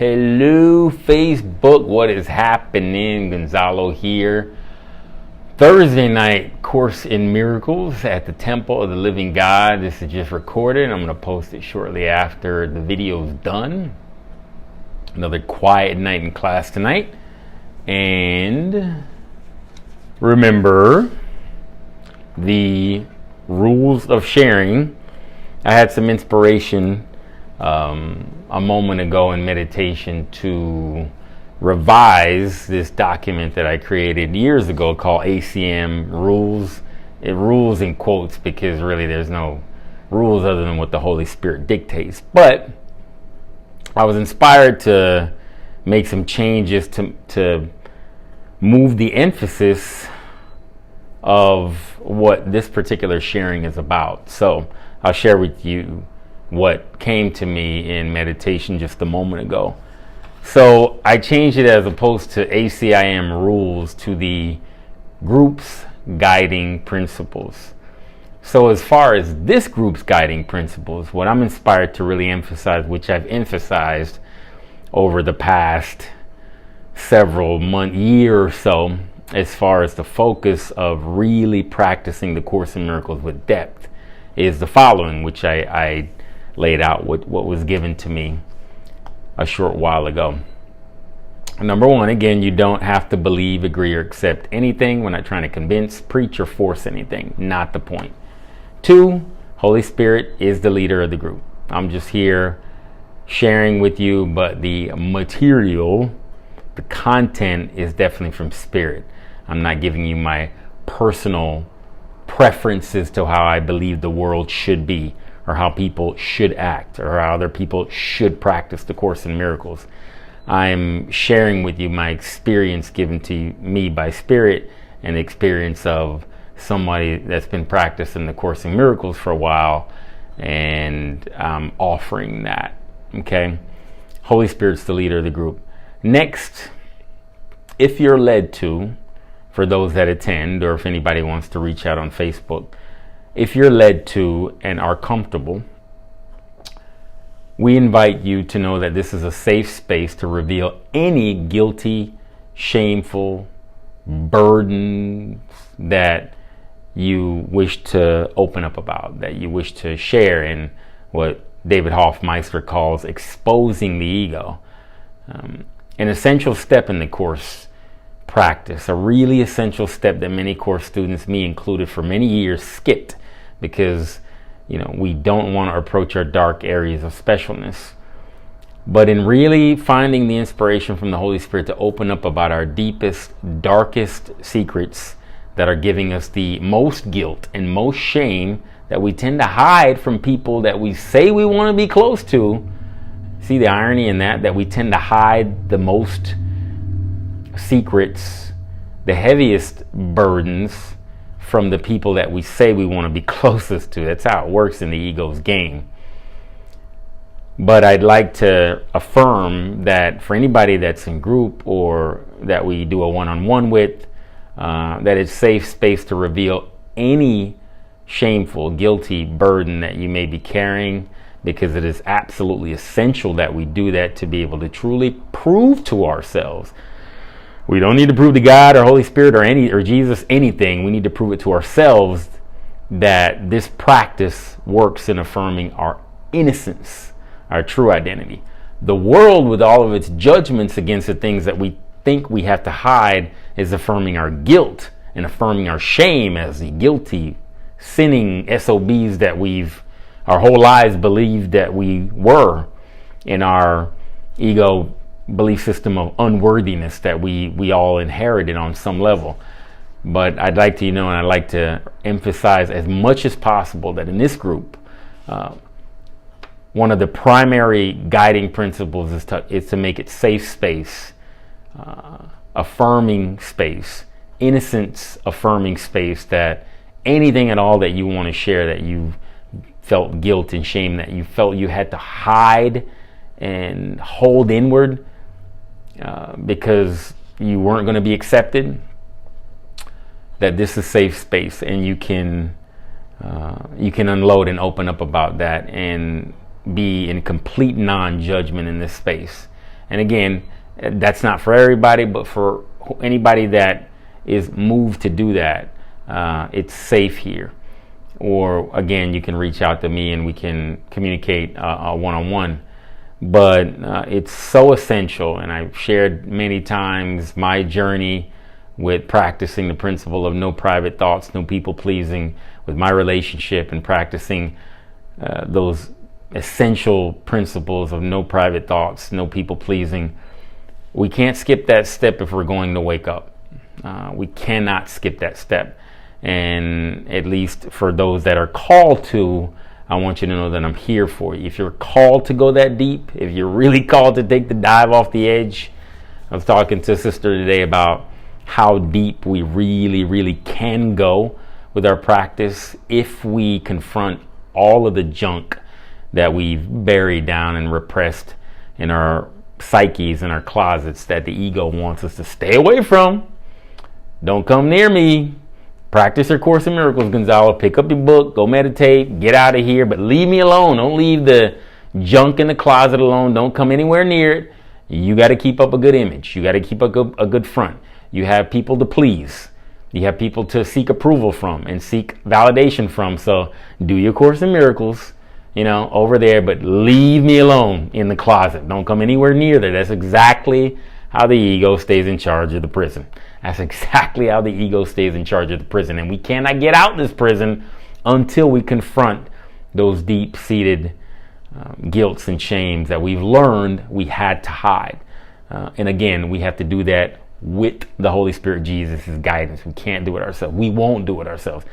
Hello, Facebook. What is happening? Gonzalo here. Thursday night Course in Miracles at the Temple of the Living God. This is just recorded. I'm going to post it shortly after the video is done. Another quiet night in class tonight. And remember the rules of sharing. I had some inspiration a moment ago in meditation to revise this document that I created years ago called ACIM rules. It rules in quotes because really there's no rules other than what the Holy Spirit dictates. But I was inspired to make some changes to move the emphasis of what this particular sharing is about. So I'll share with you what came to me in meditation just a moment ago. So I changed it, as opposed to ACIM rules, to the group's guiding principles. So as far as this group's guiding principles, what I'm inspired to really emphasize, which I've emphasized over the past several year or so, as far as the focus of really practicing the Course in Miracles with depth, is the following, which I laid out what was given to me a short while ago. Number one, again, you don't have to believe, agree, or accept anything. We're not trying to convince, preach, or force anything. Not the point. Two, Holy Spirit is the leader of the group. I'm just here sharing with you, but the material, the content, is definitely from Spirit. I'm not giving you my personal preferences to how I believe the world should be, or how people should act, or how other people should practice the Course in Miracles. I'm sharing with you my experience given to me by Spirit, and the experience of somebody that's been practicing the Course in Miracles for a while, and I'm offering that. Okay? Holy Spirit's the leader of the group. Next, if you're led to, for those that attend, or if anybody wants to reach out on Facebook, if you're led to and are comfortable, we invite you to know that this is a safe space to reveal any guilty, shameful burdens that you wish to open up about, that you wish to share in what David Hoffmeister calls exposing the ego. An essential step in the Course practice, a really essential step that many Course students, me included, for many years skipped because we don't want to approach our dark areas of specialness. But in really finding the inspiration from the Holy Spirit to open up about our deepest, darkest secrets that are giving us the most guilt and most shame that we tend to hide from people that we say we want to be close to. See the irony in that we tend to hide the most secrets, the heaviest burdens, from the people that we say we want to be closest to. That's how it works in the ego's game. But I'd like to affirm that for anybody that's in group or that we do a one-on-one with, that it's safe space to reveal any shameful, guilty burden that you may be carrying, because it is absolutely essential that we do that to be able to truly prove to ourselves. We don't need to prove to God or Holy Spirit or Jesus anything. We need to prove it to ourselves that this practice works in affirming our innocence, our true identity. The world, with all of its judgments against the things that we think we have to hide, is affirming our guilt and affirming our shame as the guilty, sinning SOBs that we've our whole lives believed that we were, in our ego belief system of unworthiness that we all inherited on some level. But I'd like to, and I'd like to emphasize as much as possible that in this group, one of the primary guiding principles is to make it safe space, affirming space, innocence affirming space, that anything at all that you want to share that you felt guilt and shame, that you felt you had to hide and hold inward, because you weren't going to be accepted, that this is safe space, and you can unload and open up about that and be in complete non-judgment in this space. And again, that's not for everybody, but for anybody that is moved to do that, it's safe here. Or again, you can reach out to me and we can communicate one-on-one. But it's so essential, and I've shared many times my journey with practicing the principle of no private thoughts, no people pleasing, with my relationship, and practicing those essential principles of no private thoughts, no people pleasing. We can't skip that step if we're going to wake up. We cannot skip that step. And at least for those that are called to, I want you to know that I'm here for you. If you're called to go that deep, if you're really called to take the dive off the edge, I was talking to a sister today about how deep we really, really can go with our practice if we confront all of the junk that we've buried down and repressed in our psyches and our closets that the ego wants us to stay away from. Don't come near me. Practice your Course in Miracles, Gonzalo. Pick up your book, go meditate, get out of here, but leave me alone. Don't leave the junk in the closet alone. Don't come anywhere near it. You got to keep up a good image. You got to keep a good front. You have people to please. You have people to seek approval from and seek validation from. So do your Course in Miracles, over there, but leave me alone in the closet. Don't come anywhere near there. That's exactly how the ego stays in charge of the prison. That's exactly how the ego stays in charge of the prison. And we cannot get out this prison until we confront those deep-seated guilts and shames that we've learned we had to hide. And again, we have to do that with the Holy Spirit, Jesus' guidance. We can't do it ourselves. We won't do it ourselves.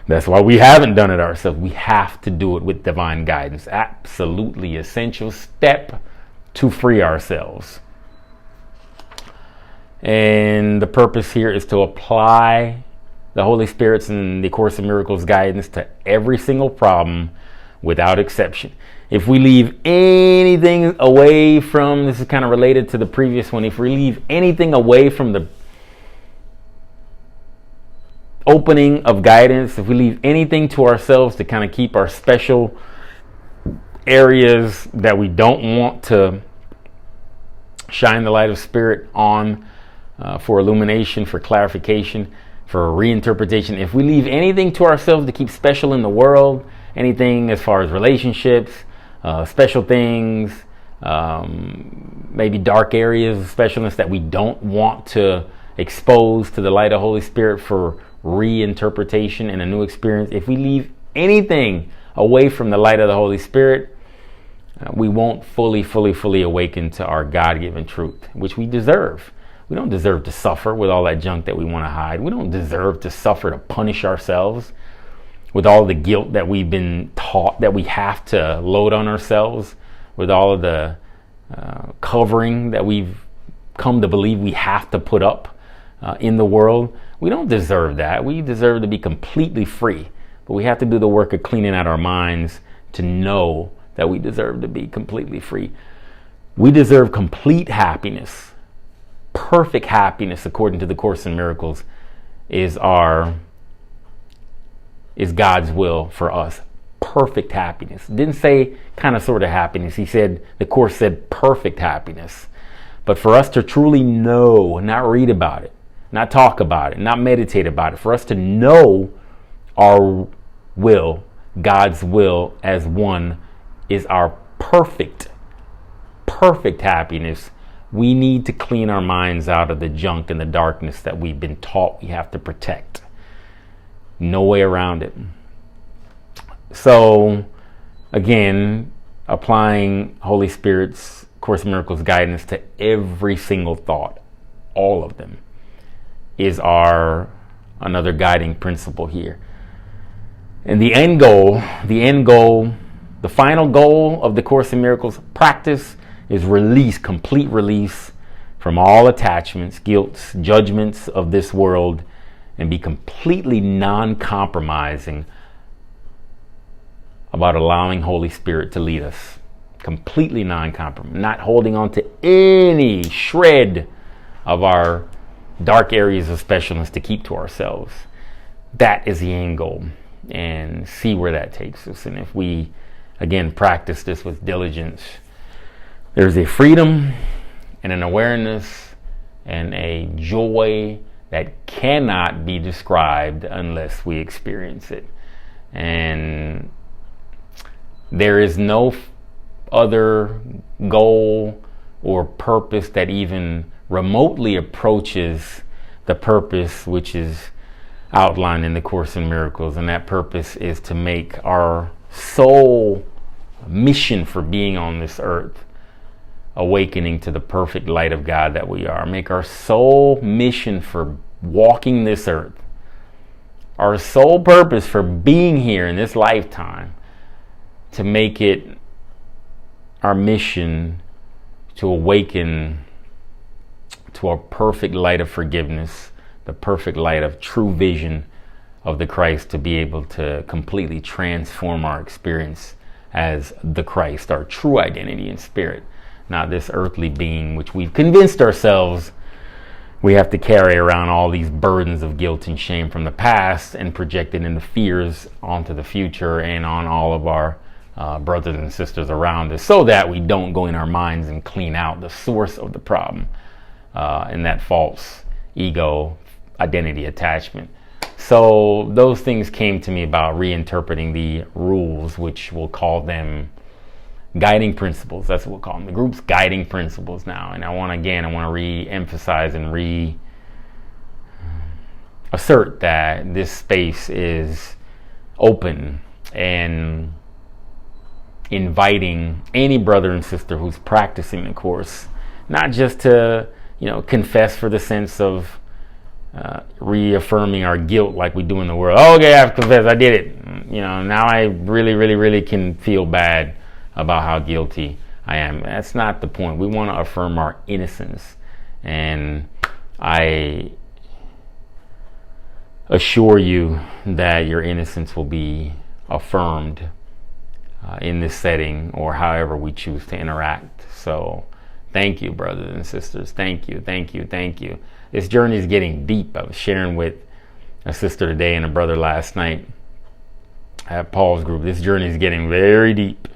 That's why we haven't done it ourselves. We have to do it with divine guidance. Absolutely essential step to free ourselves. And the purpose here is to apply the Holy Spirit's and the Course in Miracles guidance to every single problem without exception. If we leave anything away from, this is kind of related to the previous one, if we leave anything away from the opening of guidance, if we leave anything to ourselves to kind of keep our special areas that we don't want to shine the light of Spirit on, for illumination, for clarification, for reinterpretation. If we leave anything to ourselves to keep special in the world, anything as far as relationships, special things, maybe dark areas of specialness that we don't want to expose to the light of Holy Spirit for reinterpretation and a new experience, if we leave anything away from the light of the Holy Spirit, we won't fully awaken to our God-given truth, which we deserve. We don't deserve to suffer with all that junk that we want to hide. We don't deserve to suffer to punish ourselves with all the guilt that we've been taught that we have to load on ourselves, with all of the covering that we've come to believe we have to put up in the world. We don't deserve that. We deserve to be completely free. But we have to do the work of cleaning out our minds to know that we deserve to be completely free. We deserve complete happiness. Perfect happiness, according to the Course in Miracles, is God's will for us. Perfect happiness. It didn't say kind of sort of happiness. The Course said perfect happiness. But for us to truly know, not read about it, not talk about it, not meditate about it, for us to know our will, God's will as one, is our perfect happiness. We need to clean our minds out of the junk and the darkness that we've been taught we have to protect. No way around it. So, again, applying Holy Spirit's Course in Miracles guidance to every single thought, all of them, is another guiding principle here. And the final goal of the Course in Miracles practice is complete release from all attachments, guilts, judgments of this world, and be completely non-compromising about allowing Holy Spirit to lead us. Completely non-compromising, not holding on to any shred of our dark areas of specialness to keep to ourselves. That is the end goal, and see where that takes us. And if we, again, practice this with diligence, there's a freedom and an awareness and a joy that cannot be described unless we experience it. And there is no other goal or purpose that even remotely approaches the purpose which is outlined in the Course in Miracles. And that purpose is to make our sole mission for being on this earth awakening to the perfect light of God that we are. Make our sole mission for walking this earth, our sole purpose for being here in this lifetime, to make it our mission to awaken to a perfect light of forgiveness, the perfect light of true vision of the Christ, to be able to completely transform our experience as the Christ, our true identity in spirit, not this earthly being which we've convinced ourselves we have to carry around all these burdens of guilt and shame from the past and project it into fears onto the future and on all of our brothers and sisters around us, so that we don't go in our minds and clean out the source of the problem in that false ego identity attachment. So those things came to me about reinterpreting the rules, which we'll call them guiding principles. That's what we'll call them. The group's guiding principles now. And I want to re-emphasize and assert that this space is open and inviting any brother and sister who's practicing the Course, not just to, confess for the sense of reaffirming our guilt like we do in the world. Oh, okay, I've confessed, I did it. Now I really, really, really can feel bad about how guilty I am. That's not the point. We want to affirm our innocence. And I assure you that your innocence will be affirmed in this setting, or however we choose to interact. So thank you, brothers and sisters. Thank you, thank you, thank you. This journey is getting deep. I was sharing with a sister today and a brother last night at Paul's group. This journey is getting very deep.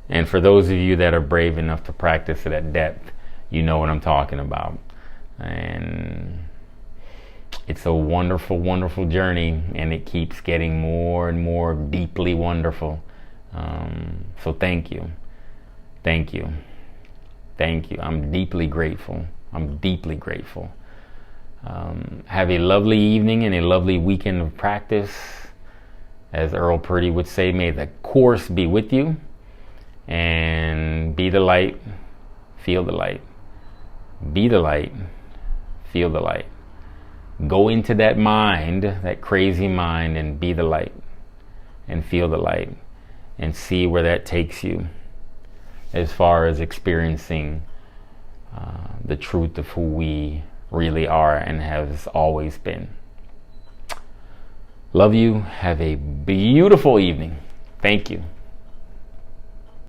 And for those of you that are brave enough to practice it at depth, you know what I'm talking about. And it's a wonderful, wonderful journey, and it keeps getting more and more deeply wonderful. So thank you. Thank you. Thank you. I'm deeply grateful. I'm deeply grateful. Have a lovely evening and a lovely weekend of practice. As Earl Purdy would say, may the Course be with you. And be the light, feel the light. Be the light, feel the light. Go into that mind, that crazy mind, and be the light. And feel the light. And see where that takes you as far as experiencing the truth of who we really are and has always been. Love you. Have a beautiful evening. Thank you.